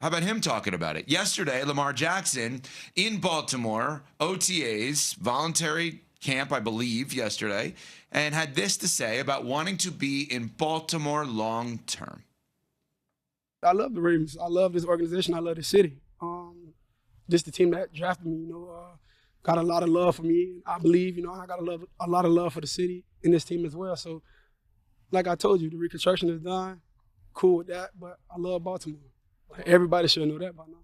How about him talking about it? Yesterday, Lamar Jackson in Baltimore, OTAs, voluntary camp, I believe, yesterday, and had this to say about wanting to be in Baltimore long term. I love the Ravens. I love this organization. I love the city. Just the team that drafted me, got a lot of love for me. I believe, I got a lot of love for the city and this team as well. So, like I told you, the reconstruction is done. Cool with that, but I love Baltimore. Everybody should know that by now.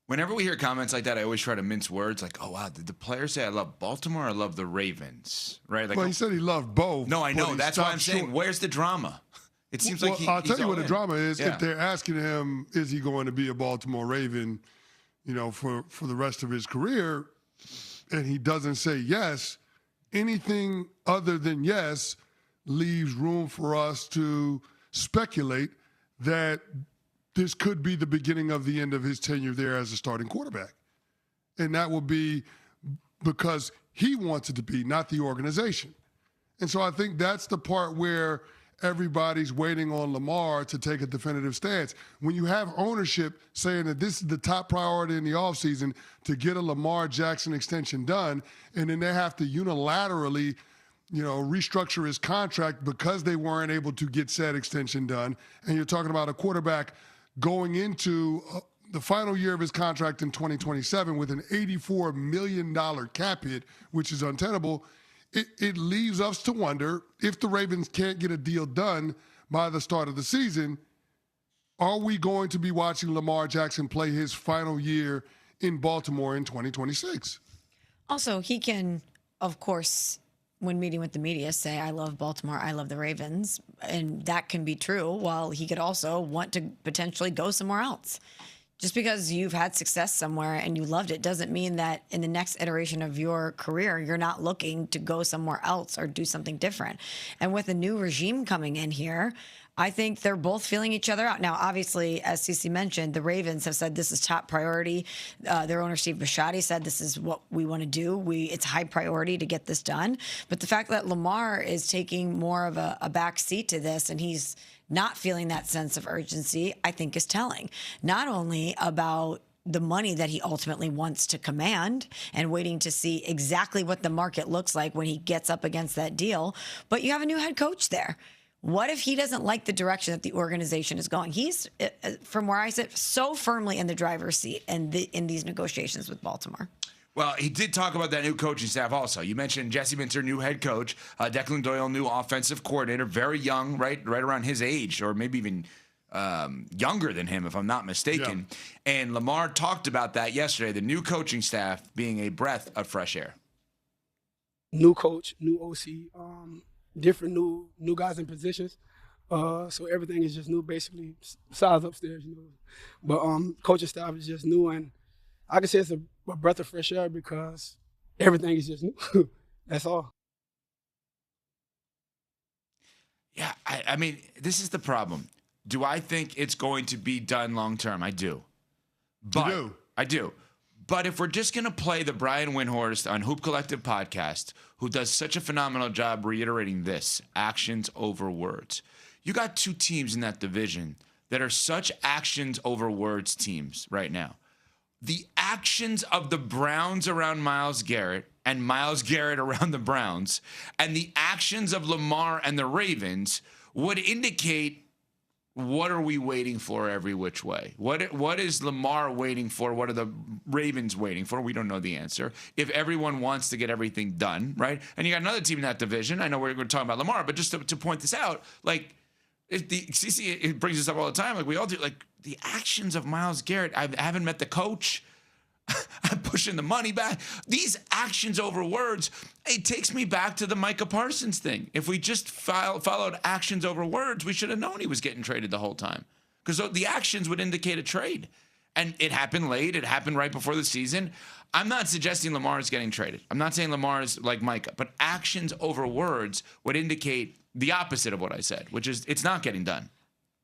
Whenever we hear comments like that, I always try to mince words. Like, oh, wow, did the player say I love Baltimore or I love the Ravens? Right? Like, well, he said he loved both. No, I know. That's why I'm saying, where's the drama? It seems like I'll tell you what the drama is. Yeah. If they're asking him, is he going to be a Baltimore Raven, for the rest of his career, and he doesn't say yes, anything other than yes leaves room for us to speculate that this could be the beginning of the end of his tenure there as a starting quarterback. And that will be because he wants it to be, not the organization. And so I think that's the part where everybody's waiting on Lamar to take a definitive stance. When you have ownership saying that this is the top priority in the offseason to get a Lamar Jackson extension done, and then they have to unilaterally restructure his contract because they weren't able to get said extension done, and you're talking about a quarterback going into the final year of his contract in 2027 with an $84 million cap hit, which is untenable, it leaves us to wonder if the Ravens can't get a deal done by the start of the season, are we going to be watching Lamar Jackson play his final year in Baltimore in 2026? Also, he can, of course, when meeting with the media, say, I love Baltimore, I love the Ravens. And that can be true, while he could also want to potentially go somewhere else. Just because you've had success somewhere and you loved it doesn't mean that in the next iteration of your career, you're not looking to go somewhere else or do something different. And with a new regime coming in here, I think they're both feeling each other out. Now, obviously, as Cece mentioned, the Ravens have said this is top priority. Their owner, Steve Bisciotti, said this is what we want to do. It's high priority to get this done. But the fact that Lamar is taking more of a back seat to this, and he's not feeling that sense of urgency, I think is telling. Not only about the money that he ultimately wants to command and waiting to see exactly what the market looks like when he gets up against that deal, but you have a new head coach there. What if he doesn't like the direction that the organization is going? He's, from where I sit, so firmly in the driver's seat in these negotiations with Baltimore. Well, he did talk about that new coaching staff also. You mentioned Jesse Minter, new head coach, Declan Doyle, new offensive coordinator, very young, right around his age, or maybe even younger than him, if I'm not mistaken. Yeah. And Lamar talked about that yesterday, the new coaching staff being a breath of fresh air. New coach, new OC, different new guys in positions. So everything is just new, basically, besides upstairs, But coaching staff is just new, and I can say it's a breath of fresh air because everything is just new. That's all. Yeah, I mean, this is the problem. Do I think it's going to be done long term? I do. I do. But if we're just going to play the Brian Windhorst on Hoop Collective podcast, who does such a phenomenal job reiterating this, actions over words. You got two teams in that division that are such actions over words teams right now. The actions of the Browns around Myles Garrett and Myles Garrett around the Browns and the actions of Lamar and the Ravens would indicate, what are we waiting for every which way? What is Lamar waiting for? What are the Ravens waiting for? We don't know the answer. If everyone wants to get everything done, right? And you got another team in that division. I know we're talking about Lamar, but just to point this out, like, it brings this up all the time. Like we all do, like the actions of Myles Garrett. I haven't met the coach. I'm pushing the money back. These actions over words, it takes me back to the Micah Parsons thing. If we just followed actions over words, we should have known he was getting traded the whole time, because the actions would indicate a trade. And it happened late. It happened right before the season. I'm not suggesting Lamar is getting traded. I'm not saying Lamar is like Micah, but actions over words would indicate the opposite of what I said, which is it's not getting done.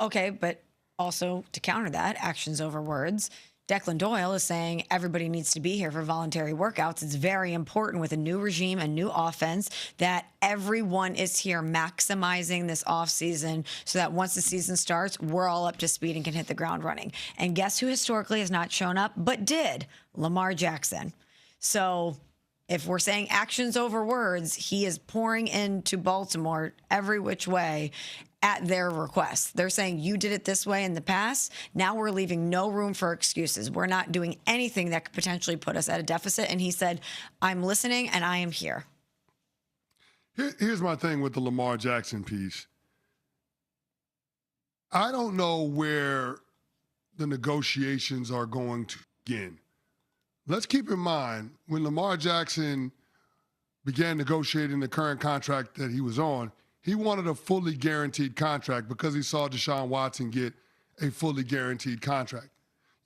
Okay, but also to counter that, actions over words, Declan Doyle is saying everybody needs to be here for voluntary workouts. It's very important with a new regime, a new offense, that everyone is here maximizing this offseason so that once the season starts, we're all up to speed and can hit the ground running. And guess who historically has not shown up, but did? Lamar Jackson. So if we're saying actions over words, he is pouring into Baltimore every which way at their request. They're saying you did it this way in the past. Now we're leaving no room for excuses. We're not doing anything that could potentially put us at a deficit. And he said, I'm listening and I am here. Here's my thing with the Lamar Jackson piece. I don't know where the negotiations are going to begin. Let's keep in mind, when Lamar Jackson began negotiating the current contract that he was on, he wanted a fully guaranteed contract because he saw Deshaun Watson get a fully guaranteed contract.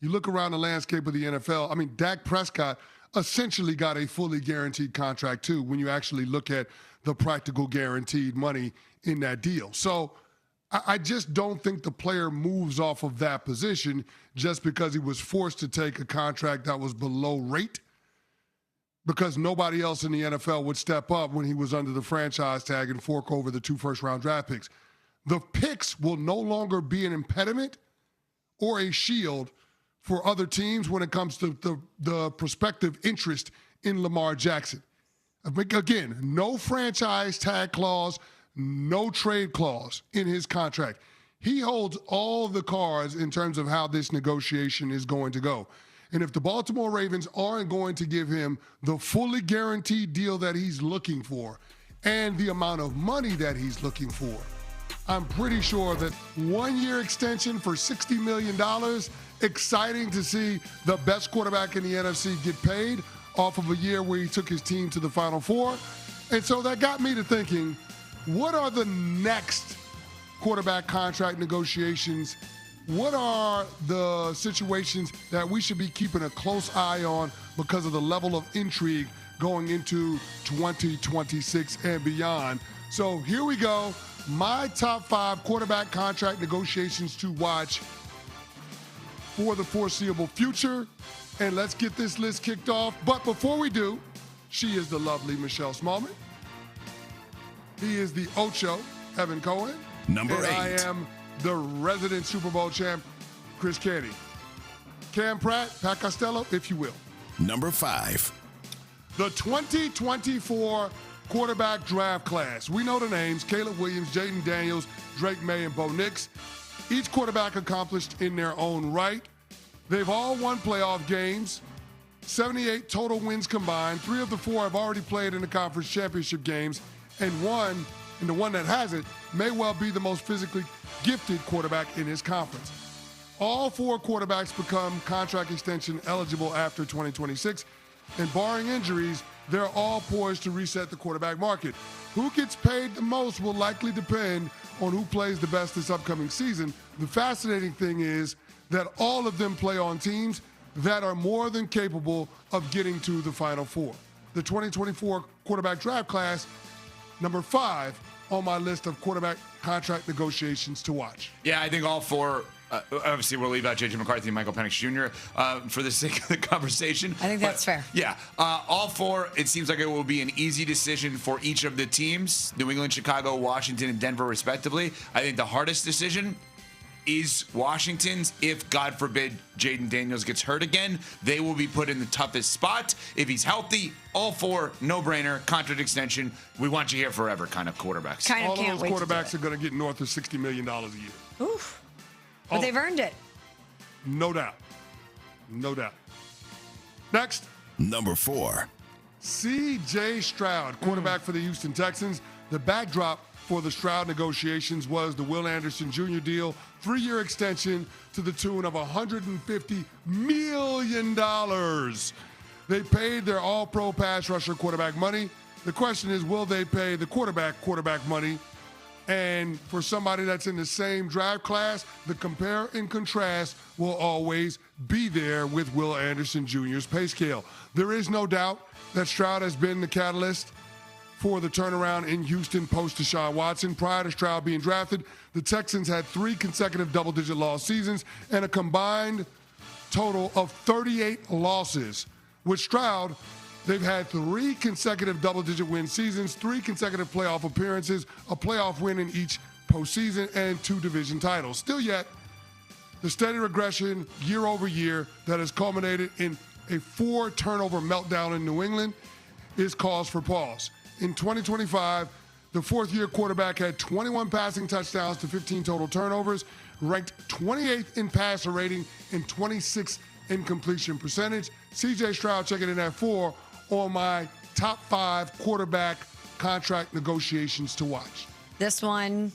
You look around the landscape of the NFL, I mean, Dak Prescott essentially got a fully guaranteed contract too when you actually look at the practical guaranteed money in that deal. So I just don't think the player moves off of that position just because he was forced to take a contract that was below rate, because nobody else in the NFL would step up when he was under the franchise tag and fork over the 2 first-round draft picks. The picks will no longer be an impediment or a shield for other teams when it comes to the prospective interest in Lamar Jackson. Again, no franchise tag clause, no trade clause in his contract. He holds all the cards in terms of how this negotiation is going to go. And if the Baltimore Ravens aren't going to give him the fully guaranteed deal that he's looking for and the amount of money that he's looking for, I'm pretty sure that 1-year extension for $60 million, exciting to see the best quarterback in the NFC get paid off of a year where he took his team to the Final Four. And so that got me to thinking, what are the next quarterback contract negotiations? What are the situations that we should be keeping a close eye on because of the level of intrigue going into 2026 and beyond? So here we go. My top 5 quarterback contract negotiations to watch for the foreseeable future. And let's get this list kicked off. But before we do, she is the lovely Michelle Smallman. He is the Ocho, Evan Cohen. Number 8. I am the resident Super Bowl champ, Chris Canty. Cam Pratt, Pat Costello, if you will. Number 5. The 2024 quarterback draft class. We know the names: Caleb Williams, Jaden Daniels, Drake May, and Bo Nix. Each quarterback accomplished in their own right. They've all won playoff games, 78 total wins combined. 3 of the 4 have already played in the conference championship games, and one, and the one that hasn't, may well be the most physically gifted quarterback in his conference. All 4 quarterbacks become contract extension eligible after 2026, and barring injuries, they're all poised to reset the quarterback market. Who gets paid the most will likely depend on who plays the best this upcoming season. The fascinating thing is that all of them play on teams that are more than capable of getting to the Final Four. The 2024 quarterback draft class, number 5 on my list of quarterback contract negotiations to watch. Yeah, I think all 4. Obviously, we'll leave out J.J. McCarthy and Michael Penix Jr. For the sake of the conversation. I think that's fair. Yeah, all 4, it seems like it will be an easy decision for each of the teams, New England, Chicago, Washington, and Denver, respectively. I think the hardest decision is Washington's. If, God forbid, Jaden Daniels gets hurt again, they will be put in the toughest spot. If he's healthy, all 4, no-brainer, contract extension. We want you here forever kind of quarterbacks. All of those quarterbacks are going to get north of $60 million a year. Oof. But they've earned it. No doubt. No doubt. Next. Number 4. C.J. Stroud, quarterback for the Houston Texans. The backdrop for the Stroud negotiations was the Will Anderson Jr. deal, 3-year extension to the tune of $150 million. They paid their all-pro pass rusher quarterback money. The question is, will they pay the quarterback money? And for somebody that's in the same draft class, the compare and contrast will always be there with Will Anderson Jr.'s pay scale. There is no doubt that Stroud has been the catalyst for the turnaround in Houston post Deshaun Watson. Prior to Stroud being drafted, the Texans had 3 consecutive double-digit loss seasons and a combined total of 38 losses. With Stroud, they've had 3 consecutive double-digit win seasons, 3 consecutive playoff appearances, a playoff win in each postseason, and 2 division titles. Still yet, the steady regression year over year that has culminated in a 4-turnover meltdown in New England is cause for pause. In 2025, the fourth-year quarterback had 21 passing touchdowns to 15 total turnovers, ranked 28th in passer rating and 26th in completion percentage. C.J. Stroud checking in at 4 on my top 5 quarterback contract negotiations to watch. This one,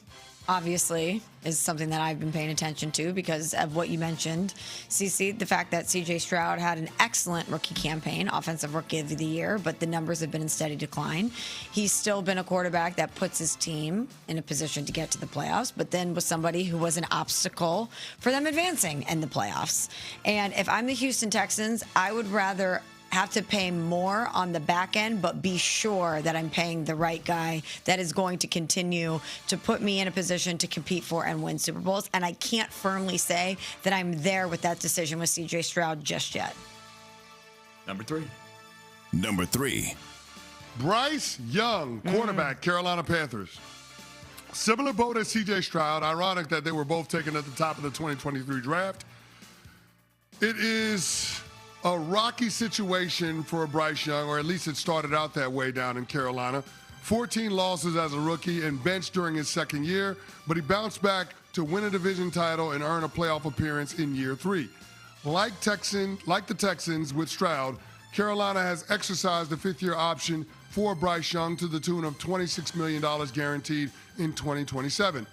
obviously, is something that I've been paying attention to because of what you mentioned, CC, the fact that C.J. Stroud had an excellent rookie campaign, offensive rookie of the year, but the numbers have been in steady decline. He's still been a quarterback that puts his team in a position to get to the playoffs, but then was somebody who was an obstacle for them advancing in the playoffs. And if I'm the Houston Texans, I would rather have to pay more on the back end, but be sure that I'm paying the right guy that is going to continue to put me in a position to compete for and win Super Bowls. And I can't firmly say that I'm there with that decision with C.J. Stroud just yet. Number 3. Number 3. Bryce Young, quarterback, Carolina Panthers. Similar boat as C.J. Stroud. Ironic that they were both taken at the top of the 2023 draft. It is a rocky situation for Bryce Young, or at least it started out that way down in Carolina. 14 losses as a rookie and benched during his second year, but he bounced back to win a division title and earn a playoff appearance in year 3. Like the Texans with Stroud, Carolina has exercised the 5th-year option for Bryce Young to the tune of $26 million guaranteed in 2027.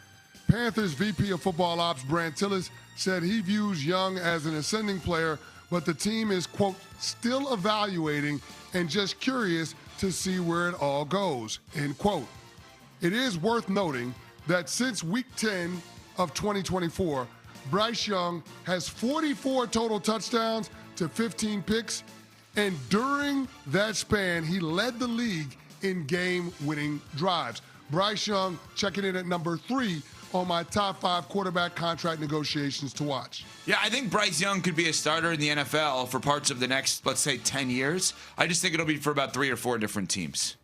Panthers VP of Football Ops Brant Tillis said he views Young as an ascending player, but the team is, quote, still evaluating and just curious to see where it all goes, end quote. It is worth noting that since week 10 of 2024, Bryce Young has 44 total touchdowns to 15 picks, and during that span, he led the league in game-winning drives. Bryce Young checking in at number 3 on my top 5 quarterback contract negotiations to watch. Yeah, I think Bryce Young could be a starter in the NFL for parts of the next, let's say, 10 years. I just think it'll be for about 3 or 4 different teams.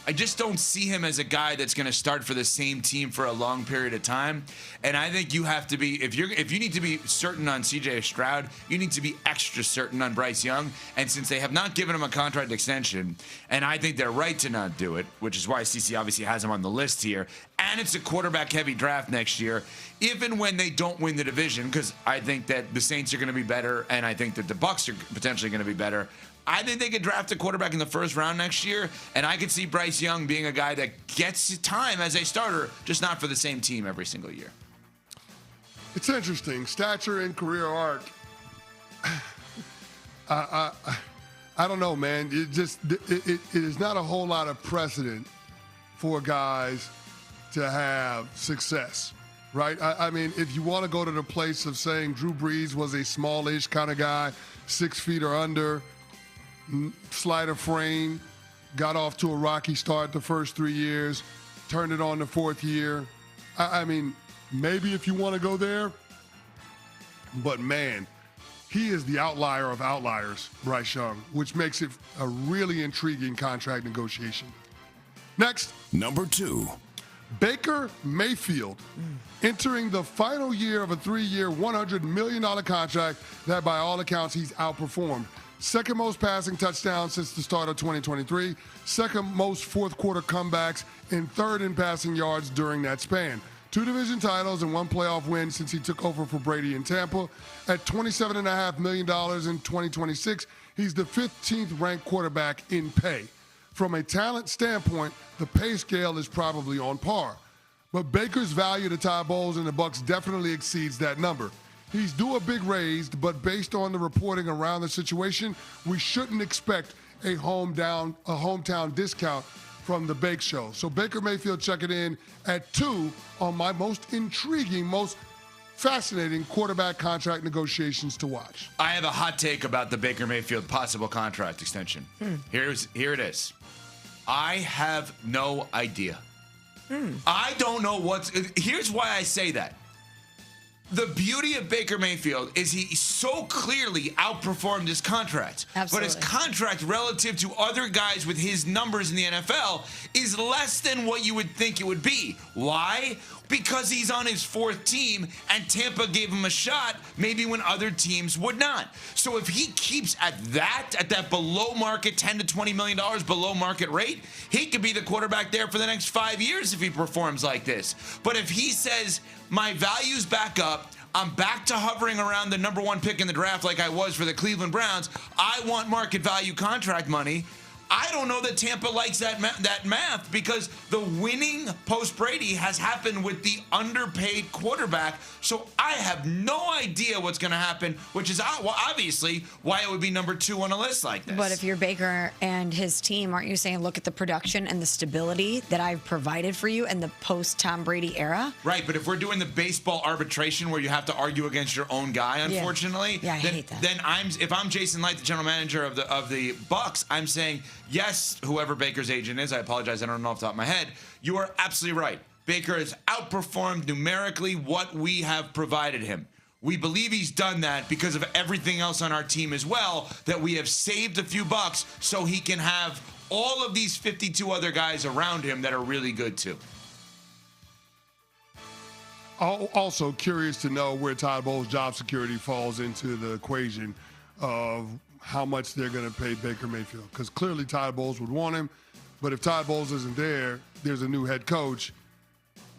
I just don't see him as a guy that's going to start for the same team for a long period of time. And I think you have to be, if you need to be certain on C.J. Stroud, you need to be extra certain on Bryce Young. And since they have not given him a contract extension, and I think they're right to not do it, which is why CC obviously has him on the list here, and it's a quarterback-heavy draft next year, even when they don't win the division, because I think that the Saints are going to be better, and I think that the Bucs are potentially going to be better. I think they could draft a quarterback in the first round next year, and I could see Bryce Young being a guy that gets time as a starter, just not for the same team every single year. It's interesting. Stature and career arc. I don't know, man. It is not a whole lot of precedent for guys to have success, right? I mean, if you want to go to the place of saying Drew Brees was a smallish kind of guy, 6 feet or under, slighter frame, got off to a rocky start the first 3 years, turned it on the 4th year. I mean, maybe if you want to go there, but man, he is the outlier of outliers, Bryce Young, which makes it a really intriguing contract negotiation. Next. Number 2. Baker Mayfield entering the final year of a 3-year, $100 million contract that by all accounts he's outperformed. Second most passing touchdowns since the start of 2023, second most fourth quarter comebacks, and third in passing yards during that span. 2 division titles and 1 playoff win since he took over for Brady in Tampa. At $27.5 million in 2026, he's the 15th ranked quarterback in pay. From a talent standpoint, the pay scale is probably on par. But Baker's value to Ty Bowles and the Bucs definitely exceeds that number. He's due a big raise, but based on the reporting around the situation, we shouldn't expect a hometown discount from the Bake Show. So Baker Mayfield checking in at 2 on my most intriguing, most fascinating quarterback contract negotiations to watch. I have a hot take about the Baker Mayfield possible contract extension. Here it is. I have no idea. I don't know here's why I say that. The beauty of Baker Mayfield is he so clearly outperformed his contract. Absolutely. But his contract relative to other guys with his numbers in the NFL is less than what you would think it would be. Why? Because he's on his fourth team and Tampa gave him a shot maybe when other teams would not. So if he keeps at that below market $10 to $20 million below market rate, he could be the quarterback there for the next 5 years if he performs like this. But if he says, my value's back up, I'm back to hovering around the number one pick in the draft like I was for the Cleveland Browns, I want market value contract money, I don't know that Tampa likes that math because the winning post-Brady has happened with the underpaid quarterback. So I have no idea what's going to happen, which is obviously why it would be number 2 on a list like this. But if you're Baker and his team, aren't you saying, look at the production and the stability that I've provided for you in the post-Tom Brady era? Right, but if we're doing the baseball arbitration where you have to argue against your own guy, unfortunately, I hate that. Then if I'm Jason Light, the general manager of the Bucks, I'm saying, yes, whoever Baker's agent is, I apologize, I don't know off the top of my head, you are absolutely right. Baker has outperformed numerically what we have provided him. We believe he's done that because of everything else on our team as well, that we have saved a few bucks so he can have all of these 52 other guys around him that are really good too. Also curious to know where Todd Bowles' job security falls into the equation of how much they're going to pay Baker Mayfield. Because clearly Todd Bowles would want him, but if Todd Bowles isn't there, there's a new head coach.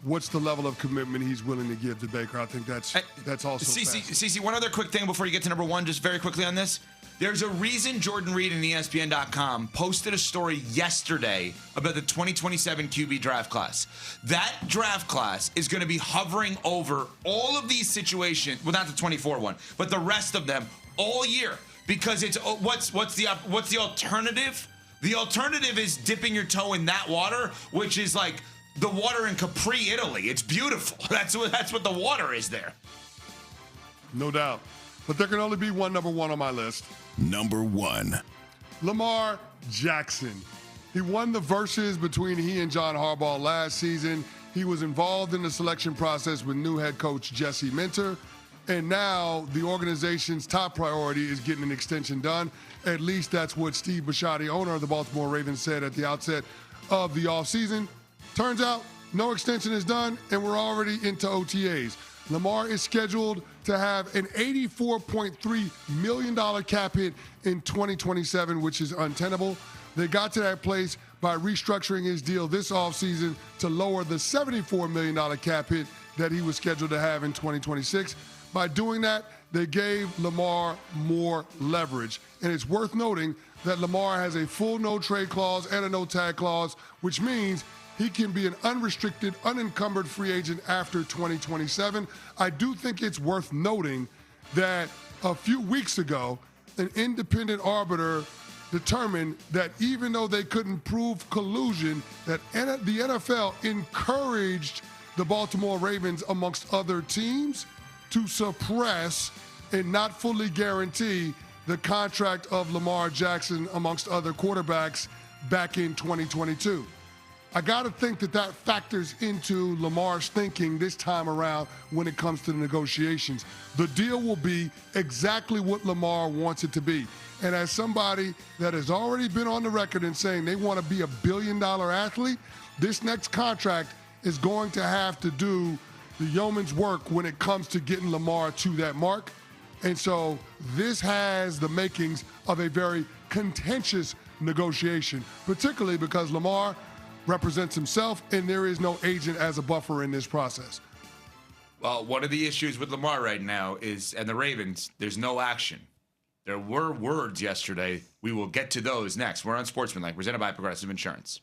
What's the level of commitment he's willing to give to Baker? I think that's also CC, one other quick thing before you get to number 1, just very quickly on this. There's a reason Jordan Reed and ESPN.com posted a story yesterday about the 2027 QB draft class. That draft class is going to be hovering over all of these situations, well, not the 24 one, but the rest of them all year. Because it's what's the alternative? The alternative is dipping your toe in that water, which is like the water in Capri, Italy. It's beautiful. That's what the water is there. No doubt. But there can only be one number 1 on my list. Number 1. Lamar Jackson. He won the versus between he and John Harbaugh last season. He was involved in the selection process with new head coach Jesse Minter. And now the organization's top priority is getting an extension done. At least that's what Steve Bisciotti, owner of the Baltimore Ravens, said at the outset of the offseason. Turns out no extension is done, and we're already into OTAs. Lamar is scheduled to have an $84.3 million cap hit in 2027, which is untenable. They got to that place by restructuring his deal this offseason to lower the $74 million cap hit that he was scheduled to have in 2026. By doing that, they gave Lamar more leverage. And it's worth noting that Lamar has a full no-trade clause and a no-tag clause, which means he can be an unrestricted, unencumbered free agent after 2027. I do think it's worth noting that a few weeks ago, an independent arbiter determined that even though they couldn't prove collusion, that the NFL encouraged the Baltimore Ravens, amongst other teams, to suppress and not fully guarantee the contract of Lamar Jackson amongst other quarterbacks back in 2022. I got to think that factors into Lamar's thinking this time around when it comes to the negotiations. The deal will be exactly what Lamar wants it to be. And as somebody that has already been on the record in saying they want to be a billion-dollar athlete, this next contract is going to have to do the yeoman's work when it comes to getting Lamar to that mark. And so this has the makings of a very contentious negotiation, particularly because Lamar represents himself and there is no agent as a buffer in this process. Well, one of the issues with Lamar right now is, and the Ravens, there's no action. There were words yesterday. We will get to those next. We're on Sportsmanlike, presented by Progressive Insurance.